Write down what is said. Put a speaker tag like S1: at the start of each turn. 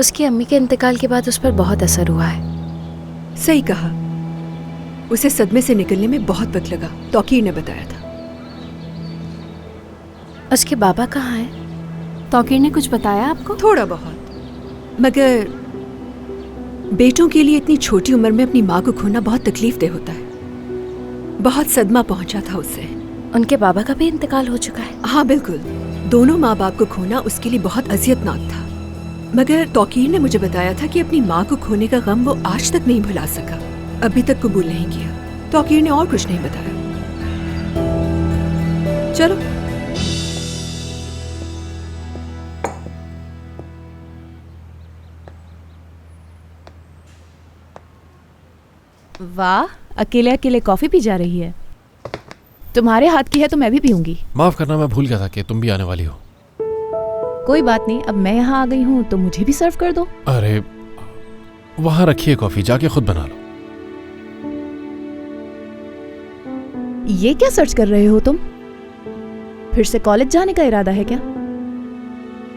S1: उसकी अम्मी के इंतकाल के बाद उस पर बहुत असर हुआ है।
S2: सही कहा, उसे सदमे से निकलने में बहुत वक्त लगा, तौकीर ने बताया था।
S1: उसके बाबा कहाँ हैं?
S3: तौकीर ने कुछ बताया आपको?
S2: थोड़ा बहुत, मगर बेटों के लिए इतनी छोटी उम्र में अपनी माँ को खोना बहुत तकलीफदेह होता है। बहुत सदमा पहुंचा था उसे।
S1: उनके बाबा का भी इंतकाल हो चुका है?
S2: हाँ बिल्कुल, दोनों माँ बाप को खोना उसके लिए बहुत अजियतनाक था। मगर तौकीर ने मुझे बताया था कि अपनी माँ को खोने का गम वो आज तक नहीं भुला सका, अभी तक कबूल नहीं किया। तौकीर ने और कुछ नहीं बताया। चलो।
S3: वाह, अकेले अकेले कॉफी पी जा रही है। तुम्हारे हाथ की है तो मैं भी पीऊंगी।
S4: माफ करना, मैं भूल गया था कि तुम भी आने वाली हो।
S3: कोई बात नहीं, अब मैं यहाँ आ गई हूँ तो मुझे भी सर्व कर दो।
S4: अरे वहां रखिए कॉफी, जाके खुद बना लो।
S3: ये क्या सर्च कर रहे हो तुम? फिर से कॉलेज जाने का इरादा है क्या?